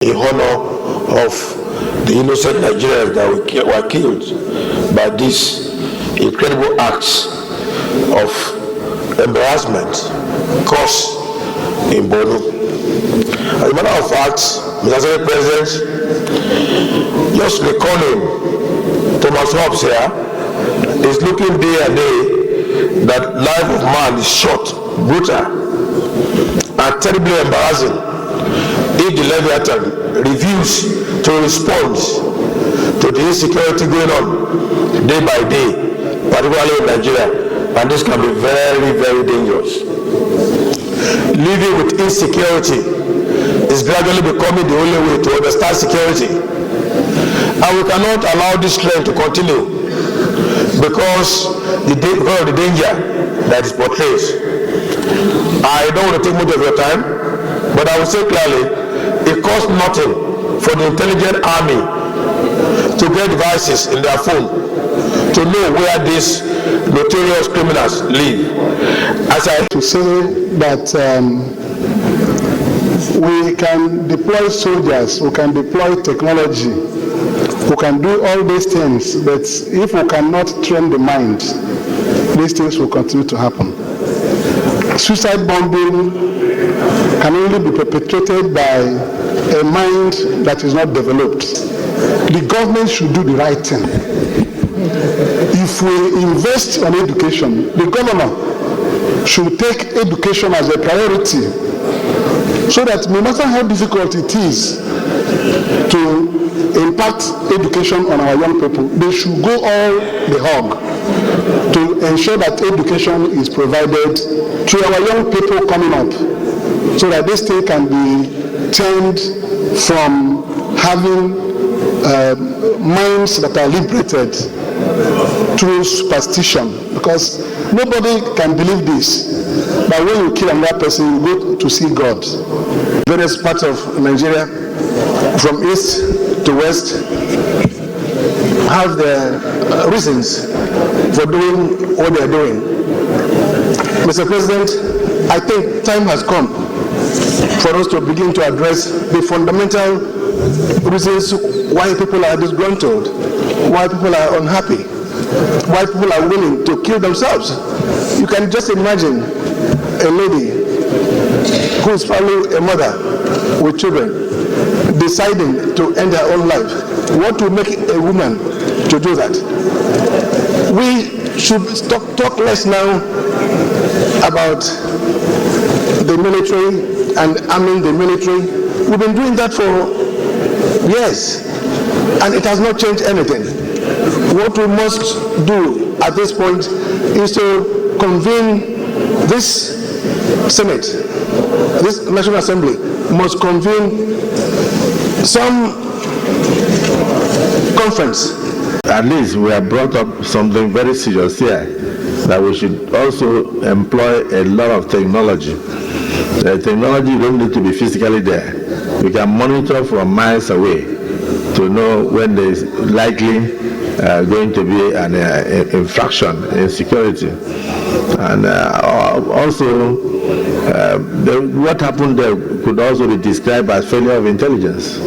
in honor of the innocent Nigerians that were killed by these incredible acts of embarrassment caused in Borno. As a matter of fact, Mr. President, just recalling Thomas Hobbes here is looking day and day that life of man is short, brutal, and terribly embarrassing if the Leviathan refuses to respond to the insecurity going on day by day, particularly in Nigeria. And this can be very, very dangerous. Living with insecurity is gradually becoming the only way to understand security. And we cannot allow this trend to continue because of the danger that is portrayed. I don't want to take much of your time, but I will say clearly, it costs nothing for the intelligent army to get devices in their phone to know where these notorious criminals live. As I to say that we can deploy soldiers, we can deploy technology, we can do all these things, but if we cannot train the mind, these things will continue to happen. Suicide bombing can only be perpetrated by a mind that is not developed. The government should do the right thing. If we invest on education, the governor should take education as a priority so that no matter how difficult it is to impact education on our young people, they should go all the hog to ensure that education is provided to our young people coming up so that this thing can be turned from having minds that are liberated through superstition, because nobody can believe this, but when you kill another person, you go to see God. Various parts of Nigeria, from east to west, have their reasons for doing what they are doing. Mr. President, I think time has come for us to begin to address the fundamental reasons why people are disgruntled, why people are unhappy, why people are willing to kill themselves. You can just imagine a lady who is probably a mother with children deciding to end her own life. What will make a woman to do that? We should talk less now about the military and arming the military. We've been doing that for years, and it has not changed anything. What we must do at this point is to convene this Senate, this National Assembly must convene some conference. At least we have brought up something very serious here, that we should also employ a lot of technology. The technology don't need to be physically there. We can monitor from miles away to know when there is likely going to be an infraction in security. And also, what happened there could also be described as failure of intelligence.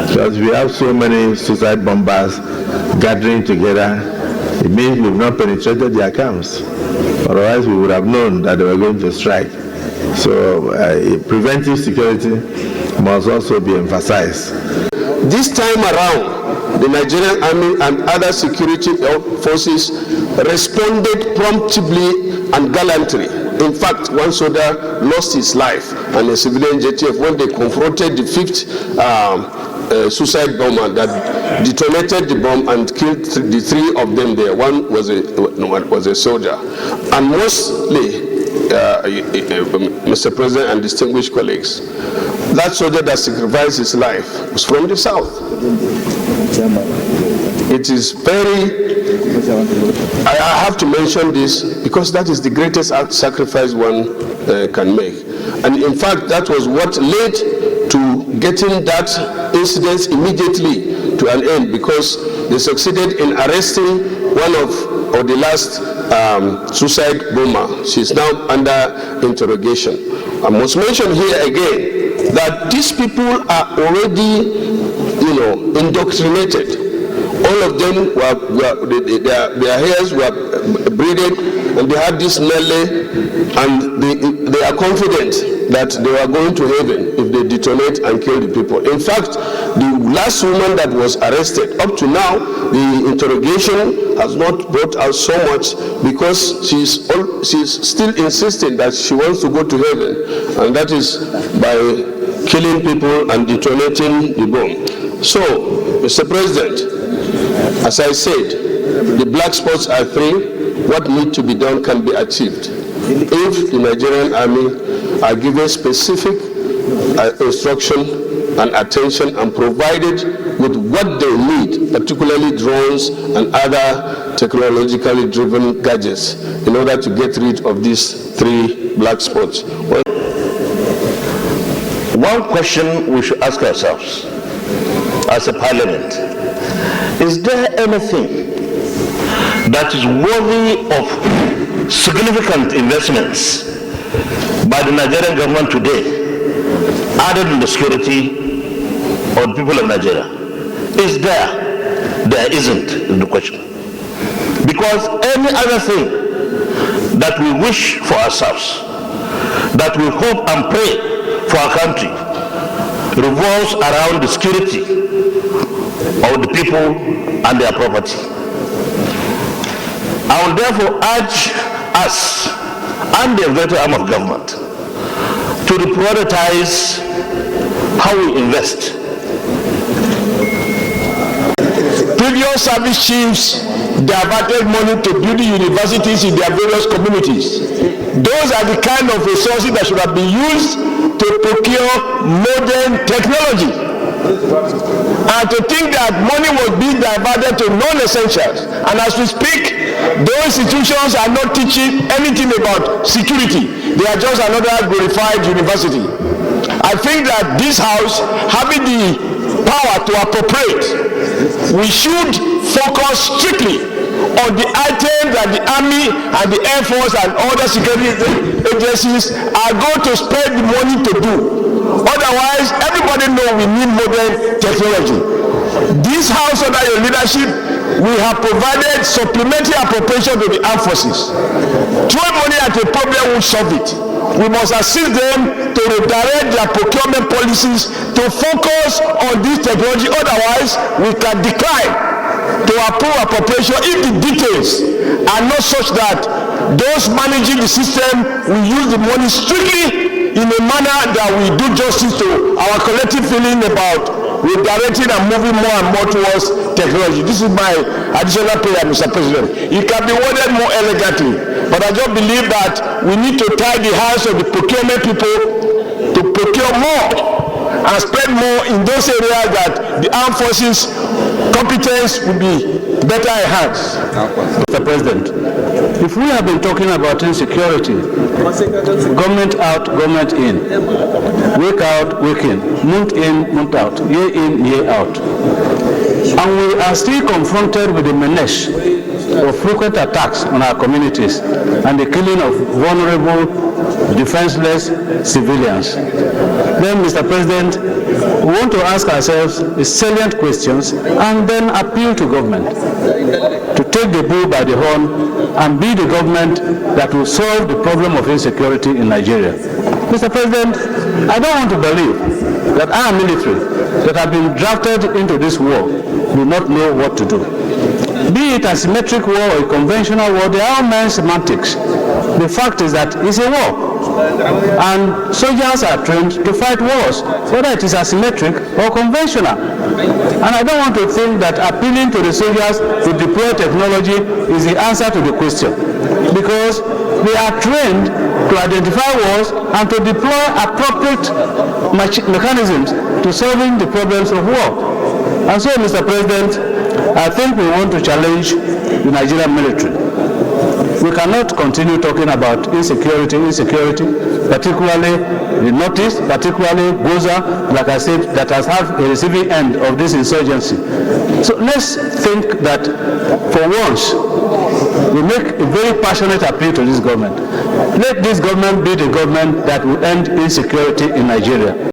Because we have so many suicide bombers gathering together, it means we've not penetrated their camps. Otherwise, we would have known that they were going to strike. So preventive security must also be emphasized. This time around, the Nigerian Army and other security forces responded promptly and gallantly. In fact, one soldier lost his life and a civilian JTF when they confronted the fifth suicide bomber that detonated the bomb and killed the three of them there. One was a soldier. And mostly, Mr. President and distinguished colleagues, that soldier that sacrificed his life was from the south. It is I have to mention this because that is the greatest sacrifice one can make. And in fact, that was what led to getting that incident immediately to an end, because they succeeded in arresting one of the last suicide bomber. She's now under interrogation. I must mention here again that these people are already, indoctrinated. All of them their hairs were braided, and they had this melee, and they are confident that they are going to heaven if they detonate and kill the people. In fact, the last woman that was arrested, up to now, the interrogation has not brought out so much, because she's still insisting that she wants to go to heaven, and that is by killing people and detonating the bomb. So, Mr. President, as I said, the black spots are 3. What needs to be done can be achieved if the Nigerian army are given specific instruction and attention and provided with what they need, particularly drones and other technologically driven gadgets, in order to get rid of these 3 black spots. One question we should ask ourselves as a parliament: is there anything that is worthy of significant investments by the Nigerian government today, other than the security of the people of Nigeria? Is there? There isn't, is the question. Because any other thing that we wish for ourselves, that we hope and pray for our country, revolves around the security of the people and their property. I will therefore urge us and the executive arm of government to prioritize how we invest. Previous service chiefs diverted money to build universities in their various communities. Those are the kind of resources that should have been used to procure modern technology. And to think that money was being diverted to non-essentials. And as we speak, those institutions are not teaching anything about security. They are just another glorified university. I think that this House, having the power to appropriate, we should focus strictly on the items that the Army and the Air Force and other security agencies are going to spend the money to do. Otherwise, everybody knows we need modern technology. This House, under your leadership, we have provided supplementary appropriation to the armed forces. Throwing money at a problem will solve it. We must assist them to redirect their procurement policies to focus on this technology. Otherwise, we can decline to approve appropriation if the details are not such that those managing the system will use the money strictly in a manner that will do justice to our collective feeling about redirecting and moving more and more towards technology. This is my additional prayer, Mr. President. It can be worded more elegantly, but I just believe that we need to tie the hands of the procurement people to procure more and spend more in those areas that the armed forces competence will be better enhanced. Mr. President, if we have been talking about insecurity, government out, government in, week out, week in, month in, month out, year in, year out, and we are still confronted with the menace of frequent attacks on our communities and the killing of vulnerable, defenseless civilians, then, Mr. President, we want to ask ourselves salient questions and then appeal to government to take the bull by the horn and be the government that will solve the problem of insecurity in Nigeria. Mr. President, I don't want to believe that our military that have been drafted into this war do not know what to do. Be it a symmetric war or a conventional war, they are all mere semantics. The fact is that it's a war. And soldiers are trained to fight wars, whether it is asymmetric or conventional. And I don't want to think that appealing to the soldiers to deploy technology is the answer to the question, because they are trained to identify wars and to deploy appropriate mechanisms to solving the problems of war. And so, Mr. President, I think we want to challenge the Nigerian military. We cannot continue talking about insecurity, particularly the Northeast, particularly Gwoza, like I said, that has had a receiving end of this insurgency. So let's think that for once, we make a very passionate appeal to this government. Let this government be the government that will end insecurity in Nigeria.